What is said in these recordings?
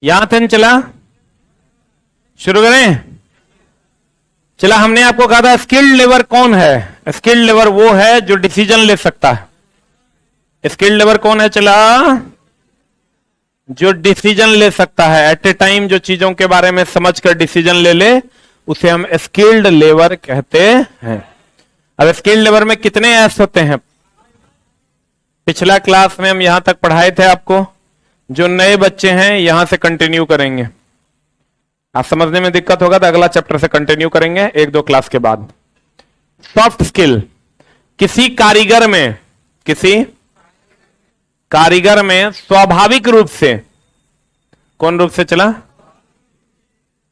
यहां तक चला, शुरू करें। चला, हमने आपको कहा था स्किल्ड लेबर कौन है। स्किल्ड लेबर वो है जो डिसीजन ले सकता है। स्किल्ड लेबर कौन है? चला, जो डिसीजन ले सकता है एट ए टाइम, जो चीजों के बारे में समझकर डिसीजन ले ले, उसे हम स्किल्ड लेबर कहते हैं। अब स्किल्ड लेबर में कितने एस होते हैं? पिछला क्लास में हम यहां तक पढ़ाए थे आपको। जो नए बच्चे हैं यहां से कंटिन्यू करेंगे। आप समझने में दिक्कत होगा तो अगला चैप्टर से कंटिन्यू करेंगे 1-2 क्लास के बाद। सॉफ्ट स्किल, किसी कारीगर में स्वाभाविक रूप से, कौन रूप से चला,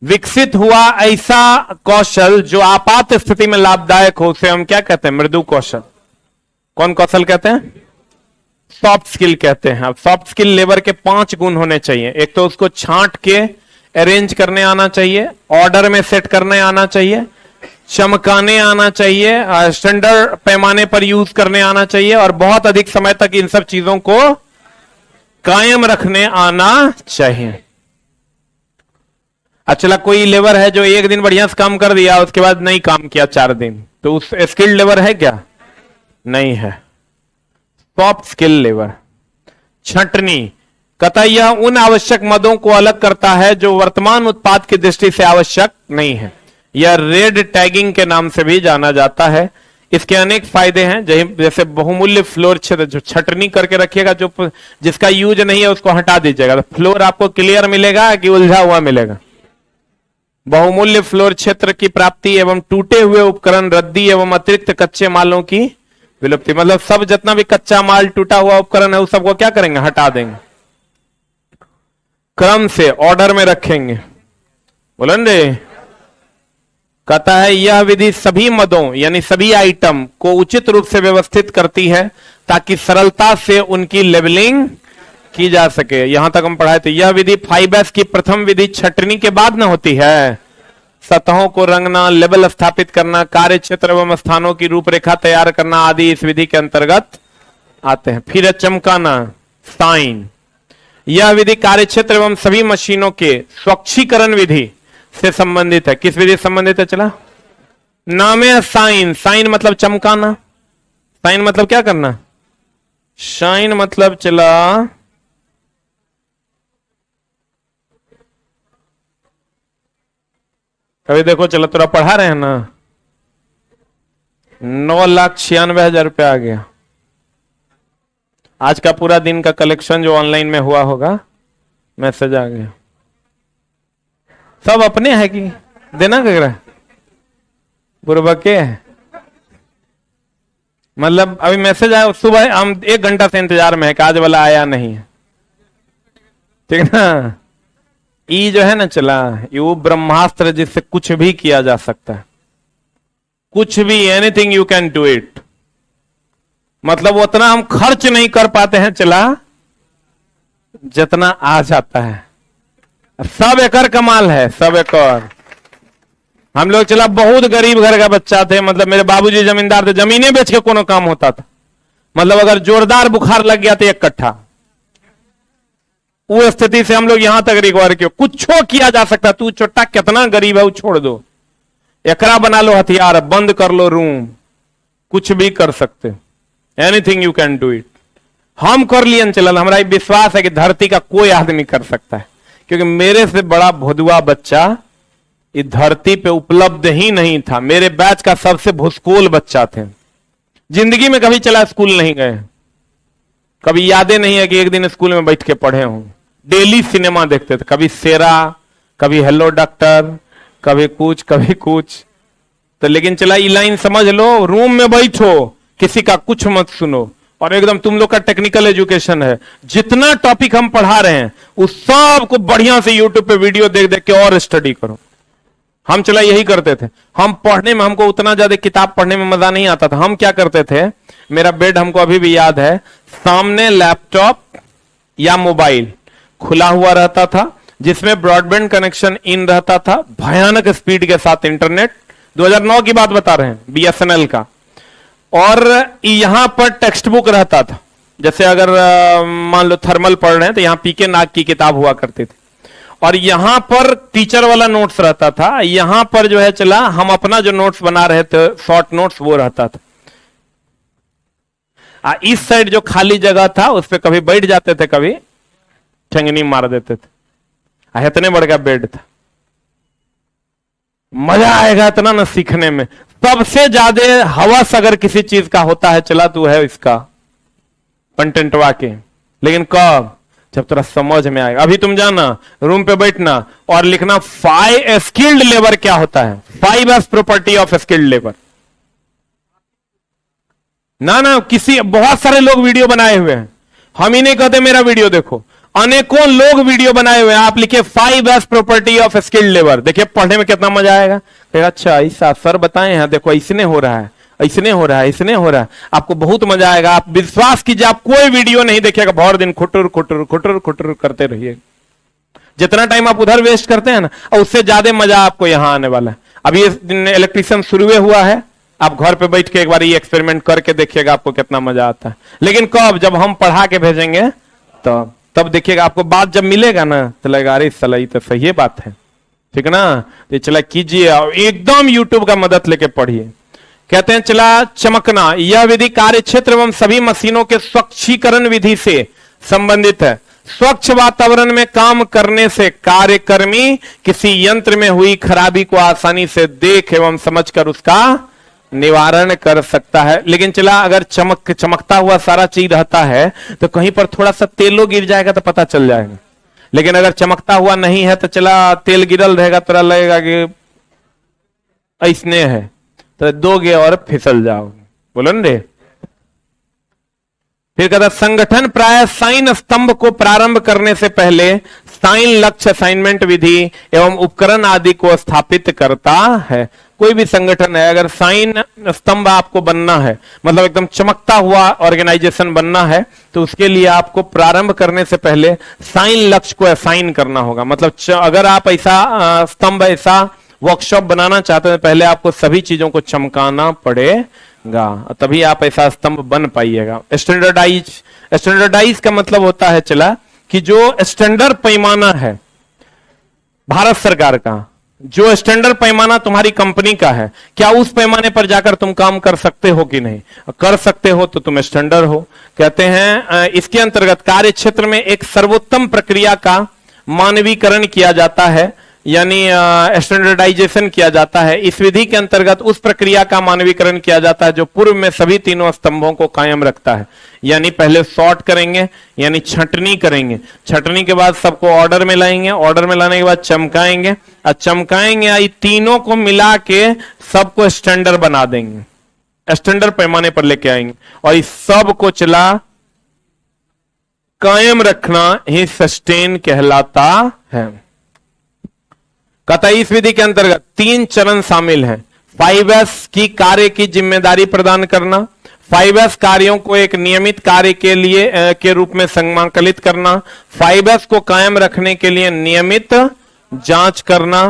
विकसित हुआ ऐसा कौशल जो आपात स्थिति में लाभदायक हो, उसे हम क्या कहते हैं? मृदु कौशल। कौन कौशल कहते हैं? सॉफ्ट स्किल कहते हैं। अब सॉफ्ट स्किल लेबर के 5 गुण होने चाहिए। एक तो उसको छांट के अरेंज करने आना चाहिए, ऑर्डर में सेट करने आना चाहिए, चमकाने आना चाहिए, स्टैंडर्ड पैमाने पर यूज करने आना चाहिए, और बहुत अधिक समय तक इन सब चीजों को कायम रखने आना चाहिए। अच्छा, कोई लेबर है जो एक दिन बढ़िया से काम कर दिया, उसके बाद नहीं काम किया 4 दिन, तो उस स्किल्ड लेबर है क्या? नहीं है। Soft skill labour. छंटनी, कतई यह उन आवश्यक मदों को अलग करता है जो वर्तमान उत्पाद की दृष्टि से आवश्यक नहीं है। यह रेड टैगिंग के नाम से भी जाना जाता है। इसके अनेक फायदे हैं, जैसे बहुमूल्य फ्लोर क्षेत्र, जो छटनी करके रखिएगा, जो जिसका यूज नहीं है उसको हटा दीजिएगा, तो फ्लोर आपको क्लियर मिलेगा कि उलझा हुआ मिलेगा। बहुमूल्य फ्लोर क्षेत्र की प्राप्ति एवं टूटे हुए उपकरण रद्दी एवं अतिरिक्त कच्चे मालों की विलुप्ति। मतलब सब जितना भी कच्चा माल, टूटा हुआ उपकरण है, उस सबको क्या करेंगे? हटा देंगे। क्रम से, ऑर्डर में रखेंगे। बोलन रे, कहता है यह विधि सभी मदों यानी सभी आइटम को उचित रूप से व्यवस्थित करती है ताकि सरलता से उनकी लेबलिंग की जा सके। यहां तक हम पढ़ाए थे। यह विधि 5S की प्रथम विधि छटनी के बाद न होती है। सतहों को रंगना, लेबल स्थापित करना, कार्य क्षेत्र एवं स्थानों की रूपरेखा तैयार करना आदि इस विधि के अंतर्गत आते हैं। फिर चमकाना, साइन। यह विधि कार्य क्षेत्र एवं सभी मशीनों के स्वच्छीकरण विधि से संबंधित है। किस विधि से संबंधित है? चला, नाम है साइन। साइन मतलब चमकाना। साइन मतलब क्या करना? शाइन मतलब चला, अभी देखो, चलो थोड़ा पढ़ा रहे हैं ना, 9,96,000 रुपया आ गया। आज का पूरा दिन का कलेक्शन जो ऑनलाइन में हुआ होगा, मैसेज आ गया। सब अपने है कि देना कर रहा है? बुरबके है। मतलब अभी मैसेज आया सुबह, हम 1 घंटा से इंतजार में है कि आज वाला आया नहीं है। ठीक है ना? ये जो है ना चला, ये वो ब्रह्मास्त्र जिससे कुछ भी किया जा सकता है। कुछ भी, anything you can do it. मतलब उतना हम खर्च नहीं कर पाते हैं चला, जितना आ जाता है। सब एकड़ कमाल है, सब एकड़। हम लोग चला बहुत गरीब घर का बच्चा थे, मतलब मेरे बाबूजी जमींदार थे, जमीनें बेच के कोनो काम होता था। मतलब अगर जोरदार बुखार लग गया तो 1 कट्ठा। वो स्थिति से हम लोग यहां तक रिकवर किया। कुछ किया जा सकता। तू छोटा कितना गरीब है वो छोड़ दो, एकरा बना लो हथियार, बंद कर लो रूम, कुछ भी कर सकते। Anything you can do it. हम कर लिए चलल। हमारा विश्वास है कि धरती का कोई आदमी कर सकता है, क्योंकि मेरे से बड़ा भुदुआ बच्चा इस धरती पे उपलब्ध ही नहीं था। मेरे बैच का सबसे भुसकोल बच्चा थे। जिंदगी में कभी चला स्कूल नहीं गए, कभी यादें नहीं है कि एक दिन स्कूल में बैठ के पढ़े हों। डेली सिनेमा देखते थे, कभी शेरा, कभी हेलो डॉक्टर, कभी कुछ कभी कुछ। तो लेकिन चला ये लाइन समझ लो, रूम में बैठो, किसी का कुछ मत सुनो, और एकदम तुम लोग का टेक्निकल एजुकेशन है। जितना टॉपिक हम पढ़ा रहे हैं उस सब को बढ़िया से यूट्यूब पे वीडियो देख देख के और स्टडी करो। हम चला यही करते थे। हम पढ़ने में, हमको उतना ज्यादा किताब पढ़ने में मजा नहीं आता था। हम क्या करते थे, मेरा बेड हमको अभी भी याद है, सामने लैपटॉप या मोबाइल खुला हुआ रहता था, जिसमें ब्रॉडबैंड कनेक्शन इन रहता था, भयानक स्पीड के साथ इंटरनेट। 2009 की बात बता रहे हैं, BSNL का। और यहां पर टेक्स्ट बुक रहता था। जैसे अगर मान लो थर्मल पढ़ रहे हैं तो यहां पीके नाग की किताब हुआ करती थी। और यहां पर टीचर वाला नोट्स रहता था, यहां पर जो है चला हम अपना जो नोट्स बना रहे थे शॉर्ट नोट्स वो रहता था। इस साइड जो खाली जगह था उस पर कभी बैठ जाते थे, कभी ठंगनी मार देते थे। इतने बड़ का बेड था, मजा आएगा इतना ना सीखने में। सबसे ज्यादा हवस अगर किसी चीज का होता है चला तो है इसका कंटेंटवा के, लेकिन कब? जब तेरा समझ में आएगा। अभी तुम जाना रूम पे बैठना और लिखना 5 स्किल्ड लेबर क्या होता है, 5 प्रॉपर्टी ऑफ स्किल्ड लेबर। ना किसी बहुत सारे लोग वीडियो बनाए हुए हैं, हम ही नहीं कहते मेरा वीडियो देखो, अनेकों लोग वीडियो बनाए हुए हैं। आप लिखे 5 प्रॉपर्टी ऑफ स्किल्ड लेबर, देखिए पढ़ने में कितना मजा आएगा। अच्छा ऐसा सर बताए हैं, देखो इसने हो रहा है, इसने हो रहा है, इसने हो रहा है, आपको बहुत मजा आएगा। आप विश्वास कीजिए, आप कोई वीडियो नहीं देखिएगा, बहुत दिन खुटर खुटर खुटर खुटर करते रहिए। जितना टाइम आप उधर वेस्ट करते हैं ना, और उससे ज्यादा मजा आपको यहां आने वाला है। अभी इलेक्ट्रिशियन शुरू हुआ है, आप घर पे बैठ के एक बार ये एक्सपेरिमेंट करके देखिएगा, आपको कितना मजा आता है। लेकिन कब? जब हम पढ़ा के भेजेंगे तब देखिएगा। आपको बात जब मिलेगा ना तो लगेगा अरे सला ये तो सही बात है, ठीक ना। तो चला कीजिए और एकदम यूट्यूब का मदद लेके पढ़िए। कहते हैं चला चमकना, यह विधि कार्य क्षेत्र एवं सभी मशीनों के स्वच्छीकरण विधि से संबंधित है। स्वच्छ वातावरण में काम करने से कार्यकर्मी किसी यंत्र में हुई खराबी को आसानी से देख एवं समझकर उसका निवारण कर सकता है। लेकिन चला अगर चमकता हुआ सारा चीज रहता है तो कहीं पर थोड़ा सा तेलो गिर जाएगा तो पता चल जाएगा। लेकिन अगर चमकता हुआ नहीं है तो चला तेल गिरल रहेगा, तो लगेगा कि ऐसने है, तो दोगे और फिसल जाओगे। बोलो न रे। फिर कहता संगठन प्राय साइन स्तंभ को प्रारंभ करने से पहले साइन लक्ष्य असाइनमेंट विधि एवं उपकरण आदि को स्थापित करता है। कोई भी संगठन है, अगर साइन स्तंभ आपको बनना है, मतलब एकदम चमकता हुआ ऑर्गेनाइजेशन बनना है, तो उसके लिए आपको प्रारंभ करने से पहले साइन लक्ष्य को असाइन करना होगा। मतलब अगर आप ऐसा स्तंभ, ऐसा वर्कशॉप बनाना चाहते हैं, पहले आपको सभी चीजों को चमकाना पड़ेगा, तभी आप ऐसा स्तंभ बन पाइएगा। स्टैंडर्डाइज का मतलब होता है चला कि जो स्टैंडर्ड पैमाना है भारत सरकार का, जो स्टैंडर्ड पैमाना तुम्हारी कंपनी का है, क्या उस पैमाने पर जाकर तुम काम कर सकते हो कि नहीं? कर सकते हो तो तुम स्टैंडर्ड हो। कहते हैं इसके अंतर्गत कार्य क्षेत्र में एक सर्वोत्तम प्रक्रिया का मानवीकरण किया जाता है, यानी स्टैंडर्डाइजेशन किया जाता है। इस विधि के अंतर्गत उस प्रक्रिया का मानवीकरण किया जाता है जो पूर्व में सभी तीनों स्तंभों को कायम रखता है। यानी पहले सॉर्ट करेंगे, यानी छंटनी करेंगे, छंटनी के बाद सबको ऑर्डर में लाएंगे, ऑर्डर में लाने के बाद चमकाएंगे, और चमकाएंगे ये तीनों को मिला के सबको स्टैंडर्ड बना देंगे, स्टैंडर्ड पैमाने पर लेके आएंगे, और इस सब को चला कायम रखना ही सस्टेन कहलाता है। कहता इस विधि के अंतर्गत 3 चरण शामिल हैं। 5S की कार्य की जिम्मेदारी प्रदान करना, 5S कार्यों को एक नियमित कार्य के लिए के रूप में संकलित करना, 5S को कायम रखने के लिए नियमित जांच करना,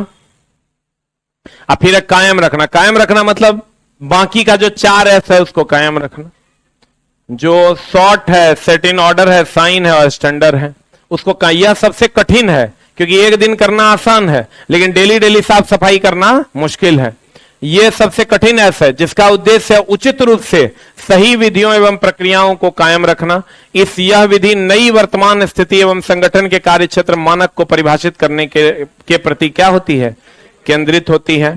और फिर कायम रखना। कायम रखना मतलब बाकी का जो 4S है उसको कायम रखना, जो शॉर्ट है, सेट इन ऑर्डर है, साइन है और स्टैंडर्ड है, उसको यह सबसे कठिन है, क्योंकि एक दिन करना आसान है लेकिन डेली डेली साफ सफाई करना मुश्किल है। यह सबसे कठिन ऐसा है जिसका उद्देश्य उचित रूप से सही विधियों एवं प्रक्रियाओं को कायम रखना। यह विधि नई वर्तमान स्थिति एवं संगठन के कार्य क्षेत्र मानक को परिभाषित करने के प्रति क्या होती है? केंद्रित होती है।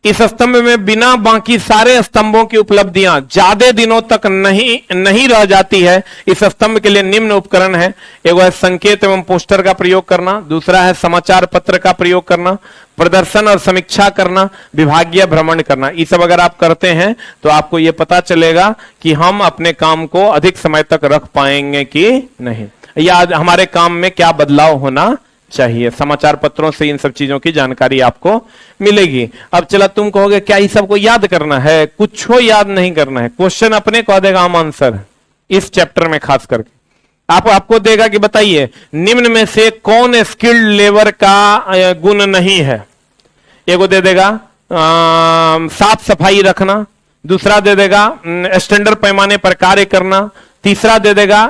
इस स्तंभ में बिना बाकी सारे स्तंभों की उपलब्धियां ज्यादा दिनों तक नहीं रह जाती है। इस स्तंभ के लिए निम्न उपकरण है। एक है संकेत एवं पोस्टर का प्रयोग करना, दूसरा है समाचार पत्र का प्रयोग करना, प्रदर्शन और समीक्षा करना, विभागीय भ्रमण करना। ये सब अगर आप करते हैं तो आपको यह पता चलेगा कि हम अपने काम को अधिक समय तक रख पाएंगे कि नहीं, या हमारे काम में क्या बदलाव होना चाहिए। समाचार पत्रों से इन सब चीजों की जानकारी आपको मिलेगी। अब चला तुम कहोगे क्या ये सबको याद करना है? कुछ याद नहीं करना है, क्वेश्चन अपने को देगा हम आंसर इस चैप्टर में खास करके आपको देगा कि बताइए निम्न में से कौन स्किल्ड लेबर का गुण नहीं है। एगो दे देगा साफ सफाई रखना, दूसरा दे देगा स्टैंडर्ड पैमाने पर कार्य करना, तीसरा दे देगा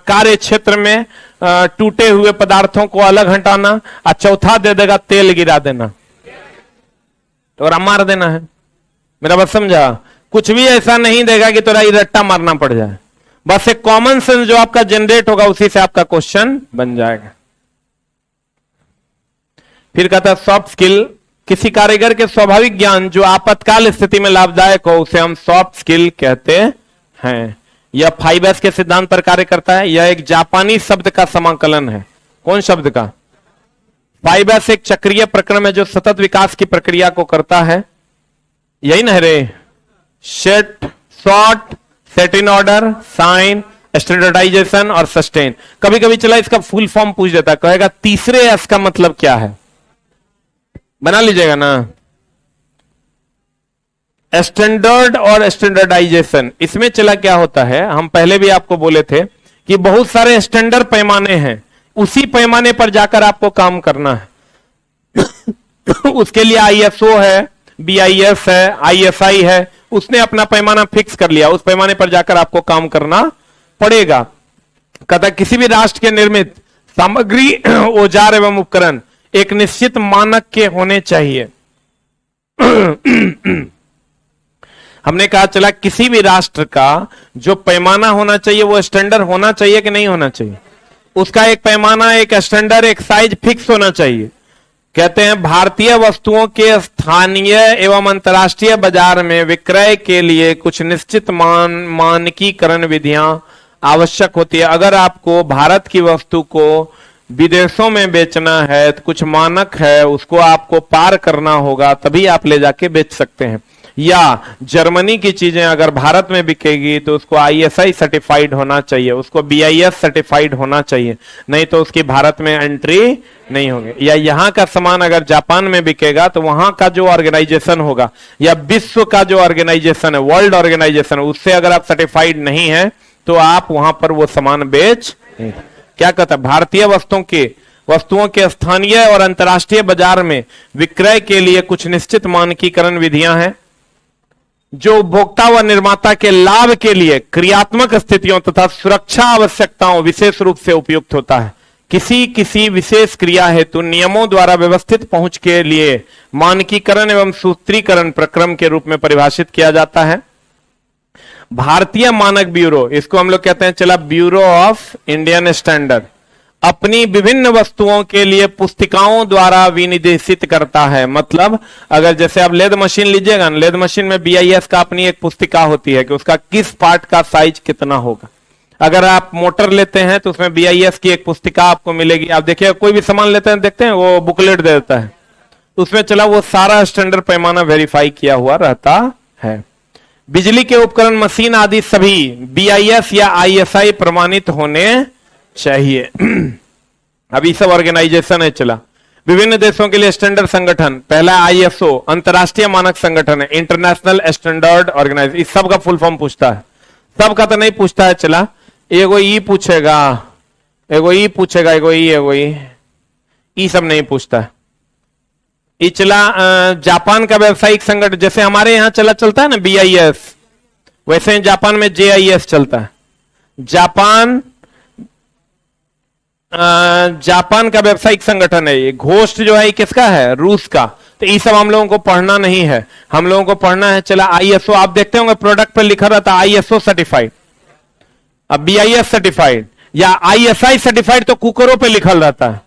कार्य क्षेत्र में टूटे हुए पदार्थों को अलग हटाना, और चौथा दे देगा तेल गिरा देना और मार देना है। मेरा बात समझा? कुछ भी ऐसा नहीं देगा कि तोरा रट्टा मारना पड़ जाए, बस एक कॉमन सेंस जो आपका जनरेट होगा उसी से आपका क्वेश्चन बन जाएगा। फिर कहता है सॉफ्ट स्किल, किसी कारीगर के स्वाभाविक ज्ञान जो आपातकाल स्थिति में लाभदायक हो उसे हम सॉफ्ट स्किल कहते हैं। यह 5S के सिद्धांत पर कार्य करता है। यह एक जापानी शब्द का समाकलन है। कौन शब्द का? 5S एक चक्रीय प्रक्रम है जो सतत विकास की प्रक्रिया को करता है। यही ना रे? Set, sort, set in order, shine, standardization और सस्टेन। कभी कभी चला इसका फुल फॉर्म पूछ देता है, कहेगा तीसरे एस का मतलब क्या है? बना लीजिएगा ना, स्टैंडर्ड और स्टैंडर्डाइजेशन। इसमें चला क्या होता है, हम पहले भी आपको बोले थे कि बहुत सारे स्टैंडर्ड पैमाने हैं, उसी पैमाने पर जाकर आपको काम करना है। उसके लिए ISO है, BIS है, ISI है, उसने अपना पैमाना फिक्स कर लिया, उस पैमाने पर जाकर आपको काम करना पड़ेगा। कहता किसी भी राष्ट्र के निर्मित सामग्री, औजार एवं उपकरण एक निश्चित मानक के होने चाहिए। हमने कहा चला किसी भी राष्ट्र का जो पैमाना होना चाहिए वो स्टैंडर्ड होना चाहिए कि नहीं होना चाहिए? उसका एक पैमाना, एक स्टैंडर्ड, एक साइज फिक्स होना चाहिए। कहते हैं भारतीय वस्तुओं के स्थानीय एवं अंतर्राष्ट्रीय बाजार में विक्रय के लिए कुछ निश्चित मानकीकरण विधियां आवश्यक होती है। अगर आपको भारत की वस्तु को विदेशों में बेचना है तो कुछ मानक है, उसको आपको पार करना होगा, तभी आप ले जाके बेच सकते हैं। या जर्मनी की चीजें अगर भारत में बिकेगी तो उसको ISI सर्टिफाइड होना चाहिए, उसको BIS सर्टिफाइड होना चाहिए, नहीं तो उसकी भारत में एंट्री नहीं होगी। या यहाँ का सामान अगर जापान में बिकेगा तो वहां का जो ऑर्गेनाइजेशन होगा या विश्व का जो ऑर्गेनाइजेशन है, वर्ल्ड ऑर्गेनाइजेशन, उससे अगर आप सर्टिफाइड नहीं है तो आप वहां पर वो सामान बेच नहीं। क्या कहता है? भारतीय वस्तुओं के स्थानीय और अंतर्राष्ट्रीय बाजार में विक्रय के लिए कुछ निश्चित मानकीकरण विधियां हैं जो उपभोक्ता व निर्माता के लाभ के लिए क्रियात्मक स्थितियों तथा सुरक्षा आवश्यकताओं विशेष रूप से उपयुक्त होता है। किसी विशेष क्रिया हेतु नियमों द्वारा व्यवस्थित पहुंच के लिए मानकीकरण एवं सूत्रीकरण प्रक्रम के रूप में परिभाषित किया जाता है। भारतीय मानक ब्यूरो, इसको हम लोग कहते हैं चला ब्यूरो ऑफ इंडियन स्टैंडर्ड, अपनी विभिन्न वस्तुओं के लिए पुस्तिकाओं द्वारा विनिर्देशित करता है। मतलब अगर जैसे आप लेद मशीन लीजिएगा ना, लेद मशीन में BIS का अपनी एक पुस्तिका होती है कि उसका किस पार्ट का साइज कितना होगा। अगर आप मोटर लेते हैं तो उसमें BIS की एक पुस्तिका आपको मिलेगी। आप देखिए कोई भी सामान लेते हैं, देखते हैं वो बुकलेट दे देता है, उसमें चला वो सारा स्टैंडर्ड पैमाना वेरीफाई किया हुआ रहता है। बिजली के उपकरण, मशीन आदि सभी BIS या ISI प्रमाणित होने चाहिए। अभी सब ऑर्गेनाइजेशन है चला। विभिन्न देशों के लिए स्टैंडर्ड संगठन, पहला ISO अंतरराष्ट्रीय मानक संगठन है, इंटरनेशनल स्टैंडर्ड ऑर्गेनाइजेशन। इस सब का फुल फॉर्म पूछता है, सबका तो नहीं पूछता है चला। एगो ई पूछेगा, एगो ई पूछेगा, एगो ई सब नहीं पूछता है। ई चला जापान का व्यावसायिक संगठन, जैसे हमारे यहां चलता है ना BIS, वैसे ही जापान में JIS चलता है। जापान का व्यावसायिक संगठन है। ये घोस्ट जो है किसका है? रूस का। तो ये सब हम लोगों को पढ़ना नहीं है, हम लोगों को पढ़ना है चला ISO। आप देखते होंगे प्रोडक्ट पर लिखा रहता है ISO सर्टिफाइड, अब BIS सर्टिफाइड या ISI सर्टिफाइड तो कुकरों पे लिखल रहता है,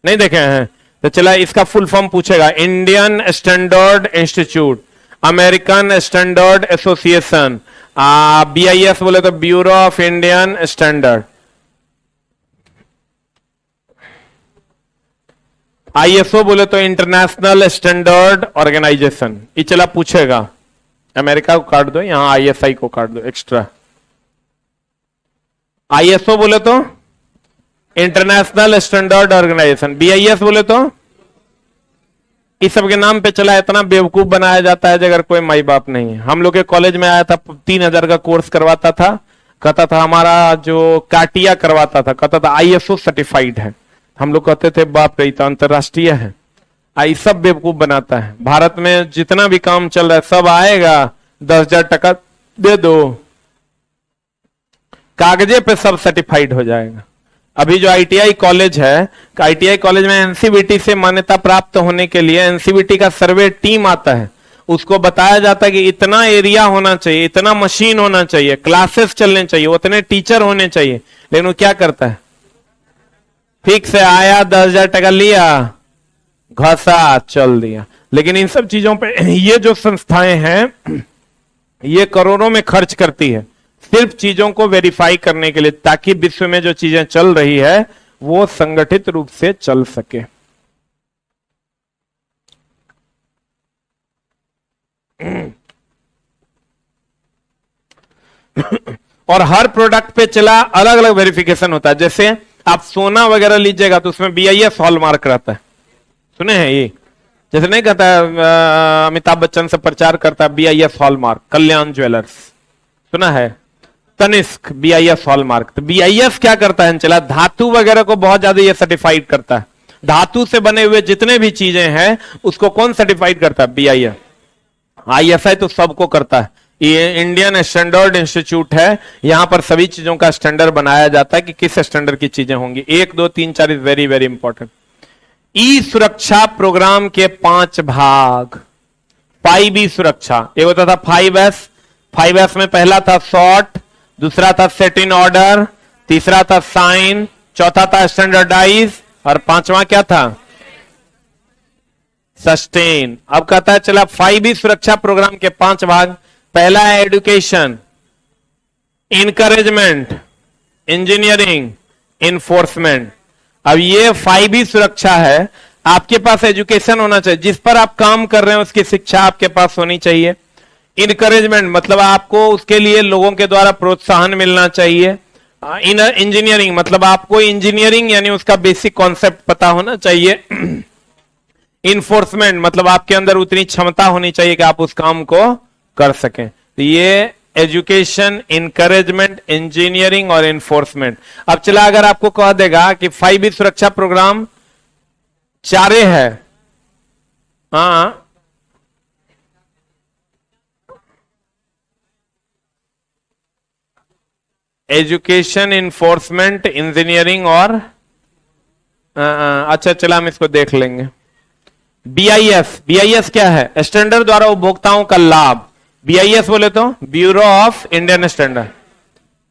नहीं देखे हैं? तो चला इसका फुल फॉर्म पूछेगा, Indian standard institute, American standard association, BIS बोले तो bureau of Indian standard, ISO बोले तो इंटरनेशनल स्टैंडर्ड ऑर्गेनाइजेशन। ये चला पूछेगा, अमेरिका को काट दो, यहां ISI को काट दो एक्स्ट्रा। ISO बोले तो इंटरनेशनल स्टैंडर्ड ऑर्गेनाइजेशन, BIS बोले तो इस सब के नाम पे चला इतना बेवकूफ बनाया जाता है अगर कोई माई बाप नहीं है। हम लोग के कॉलेज में आया था, 3000 का कोर्स करवाता था, कहता था हमारा जो काटिया करवाता था, कहता था ISO सर्टिफाइड है। हम लोग कहते थे बाप रे तो अंतरराष्ट्रीय है। आई सब बेवकूफ बनाता है। भारत में जितना भी काम चल रहा है सब आएगा, 10,000 टका दे दो, कागजे पे सब सर्टिफाइड हो जाएगा। अभी जो आईटीआई कॉलेज है, आईटीआई कॉलेज में एनसीबीटी से मान्यता प्राप्त होने के लिए एनसीबीटी का सर्वे टीम आता है, उसको बताया जाता है कि इतना एरिया होना चाहिए, इतना मशीन होना चाहिए, क्लासेस चलने चाहिए, उतने टीचर होने चाहिए, लेकिन वो क्या करता है, फिक्स है, आया 10,000 टका लिया, घसा चल दिया। लेकिन इन सब चीजों पे ये जो संस्थाएं हैं ये करोड़ों में खर्च करती है सिर्फ चीजों को वेरीफाई करने के लिए, ताकि विश्व में जो चीजें चल रही है वो संगठित रूप से चल सके। और हर प्रोडक्ट पे चला अलग अलग वेरिफिकेशन होता है। जैसे आप सोना वगैरह लीजिएगा तो उसमें BIS हॉलमार्क रहता है, सुने हैं ये? जैसे नहीं कहता है अमिताभ बच्चन से प्रचार करता है BIS हॉलमार्क, कल्याण ज्वेलर्स, सुना है? Tanishq BIS hallmark. तो BIS क्या करता है चला, धातु वगैरह को बहुत ज्यादा ये सर्टिफाइड करता है। धातु से बने हुए जितने भी चीजें हैं उसको कौन सर्टिफाइड करता है? BIS। ISI तो सबको करता है, ये इंडियन स्टैंडर्ड इंस्टीट्यूट है, यहां पर सभी चीजों का स्टैंडर्ड बनाया जाता है कि किस स्टैंडर्ड की चीजें होंगी। 1 2 3 4 इज वेरी वेरी इंपॉर्टेंट। ई सुरक्षा प्रोग्राम के 5 भाग। 5E सुरक्षा, एक होता था 5S। 5S में पहला था सॉर्ट, दूसरा था सेट इन ऑर्डर, तीसरा था साइन, चौथा था स्टैंडर्डाइज और 5वां क्या था? सस्टेन। अब कहता है चला 5E सुरक्षा प्रोग्राम के 5 भाग। पहला है एजुकेशन, इनकरेजमेंट, इंजीनियरिंग, इन्फोर्समेंट। अब ये 5E सुरक्षा है, आपके पास एजुकेशन होना चाहिए, जिस पर आप काम कर रहे हैं उसकी शिक्षा आपके पास होनी चाहिए। इनकरेजमेंट मतलब आपको उसके लिए लोगों के द्वारा प्रोत्साहन मिलना चाहिए। इंजीनियरिंग मतलब आपको इंजीनियरिंग यानी उसका बेसिक कॉन्सेप्ट पता होना चाहिए। इन्फोर्समेंट मतलब आपके अंदर उतनी क्षमता होनी चाहिए कि आप उस काम को कर सकें। तो ये एजुकेशन, इनकरेजमेंट, इंजीनियरिंग और इन्फोर्समेंट। अब चला अगर आपको कह देगा कि 5E सुरक्षा प्रोग्राम 4 है, हाँ, एजुकेशन, इन्फोर्समेंट, इंजीनियरिंग और अच्छा चला हम इसको देख लेंगे। BIS क्या है? स्टैंडर्ड द्वारा उपभोक्ताओं का लाभ। BIS बोले तो ब्यूरो ऑफ इंडियन स्टैंडर्ड।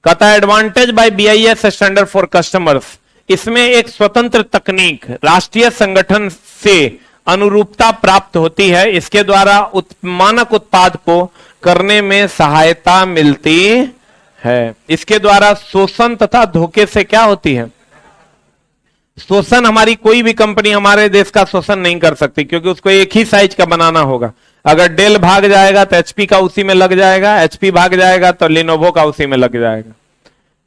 कहता है advantage by BIS standard for customers. इसमें एक स्वतंत्र तकनीक राष्ट्रीय संगठन से अनुरूपता प्राप्त होती है, इसके द्वारा मानक उत्पाद को करने में सहायता मिलती है। इसके द्वारा शोषण तथा धोखे से क्या होती है? शोषण, हमारी कोई भी कंपनी हमारे देश का शोषण नहीं कर सकती, क्योंकि उसको एक ही साइज का बनाना होगा। अगर डेल भाग जाएगा तो HP का उसी में लग जाएगा, HP भाग जाएगा तो लिनोवो का उसी में लग जाएगा।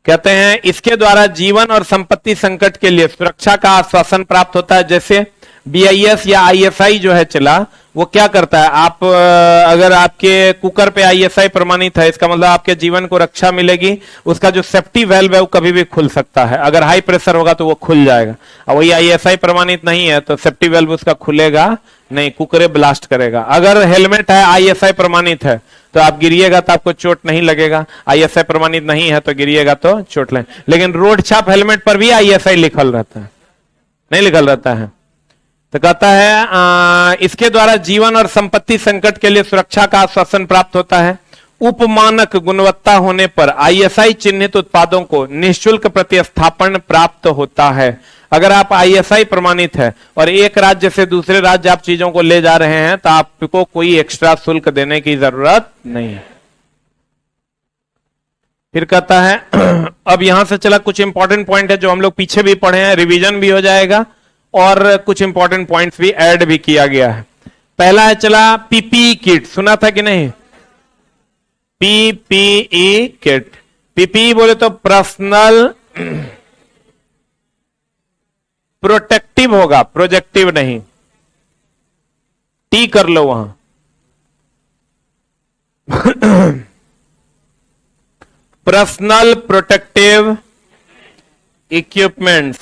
कहते हैं इसके द्वारा जीवन और संपत्ति संकट के लिए सुरक्षा का आश्वासन प्राप्त होता है। जैसे BIS या ISI जो है चला, वो क्या करता है, आप अगर आपके कुकर पे ISI प्रमाणित है, इसका मतलब आपके जीवन को रक्षा मिलेगी। उसका जो सेफ्टी वेल्व है वो कभी भी खुल सकता है, अगर हाई प्रेशर होगा तो वो खुल जाएगा। और वही ISI प्रमाणित नहीं है तो सेफ्टी वेल्व उसका खुलेगा नहीं, कुकरे ब्लास्ट करेगा। अगर हेलमेट है ISI प्रमाणित है तो आप गिरिएगा तो आपको चोट नहीं लगेगा, ISI प्रमाणित नहीं है तो गिरिएगा तो चोट लगे। लेकिन रोड छाप हेलमेट पर भी ISI लिखल रहता है, नहीं लिखल रहता है। तो कहता है इसके द्वारा जीवन और संपत्ति संकट के लिए सुरक्षा का आश्वासन प्राप्त होता है। उपमानक गुणवत्ता होने पर ISI चिन्हित उत्पादों को निःशुल्क प्रतिस्थापन प्राप्त होता है। अगर आप ISI प्रमाणित है और एक राज्य से दूसरे राज्य आप चीजों को ले जा रहे हैं तो आपको कोई एक्स्ट्रा शुल्क देने की जरूरत नहीं है। फिर कहता है अब यहां से चला कुछ इंपॉर्टेंट पॉइंट है जो हम लोग पीछे भी पढ़े हैं, रिवीजन भी हो जाएगा और कुछ इंपॉर्टेंट पॉइंट्स भी ऐड भी किया गया है। पहला है चला PPE किट, सुना था कि नहीं? PPE kit. PPE बोले तो पर्सनल प्रोटेक्टिव होगा, प्रोजेक्टिव नहीं। T कर लो वहां। Personal protective equipments,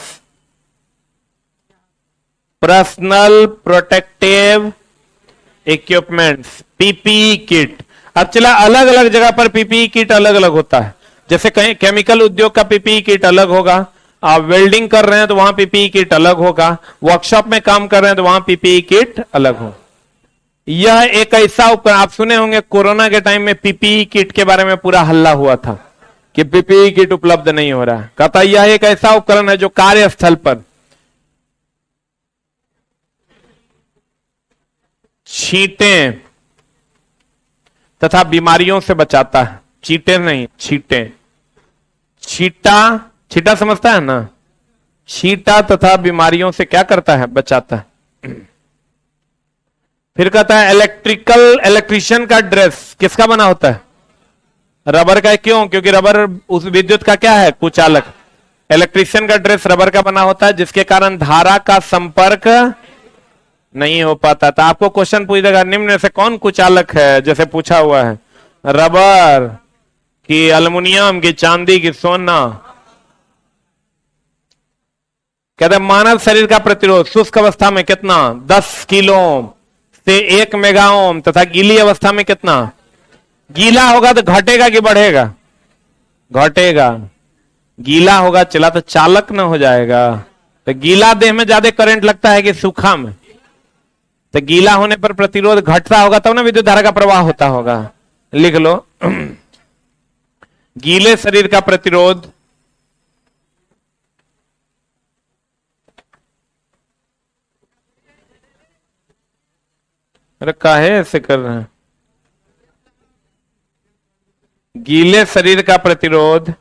personal protective equipments, PPE kit. अब चला अलग अलग जगह पर PPE किट अलग अलग होता है। जैसे कहीं केमिकल उद्योग का PPE किट अलग होगा, आप वेल्डिंग कर रहे हैं तो वहां पीपीई किट अलग होगा, वर्कशॉप में काम कर रहे हैं तो वहां पीपीई किट अलग हो। यह एक ऐसा उपकरण, आप सुने होंगे कोरोना के टाइम में पीपीई किट के बारे में पूरा हल्ला हुआ था कि पीपीई किट उपलब्ध नहीं हो रहा है। कहता यह एक ऐसा उपकरण है जो कार्यस्थल पर छींटें तथा बीमारियों से बचाता है। चींटे नहीं, छींटें। छींटा, छींटा समझता है ना, छींटा तथा बीमारियों से क्या करता है, बचाता है। फिर कहता है इलेक्ट्रिशियन का ड्रेस किसका बना होता है, रबर का। क्यों? क्योंकि रबर उस विद्युत का क्या है, कुचालक। इलेक्ट्रिशियन का ड्रेस रबर का बना होता है जिसके कारण धारा का संपर्क नहीं हो पाता। तो आपको क्वेश्चन पूछ देगा निम्न में से कौन कुचालक है, जैसे पूछा हुआ है, रबर की, एल्युमिनियम की, चांदी की, सोना। कहते हैं मानव शरीर का प्रतिरोध शुष्क अवस्था में कितना, 10 किलो ओम से 1 मेगा ओम, तथा गीली अवस्था में कितना। गीला होगा तो घटेगा कि बढ़ेगा, घटेगा। गीला होगा चला तो चालक न हो जाएगा। तो गीला देह में ज्यादा करंट लगता है कि सूखा में, तो गीला होने पर प्रतिरोध घटता होगा तब ना विद्युत धारा का प्रवाह होता होगा। लिख लो गीले शरीर का प्रतिरोध अरे काहे ऐसे कर रहे हैं, गीले शरीर का प्रतिरोध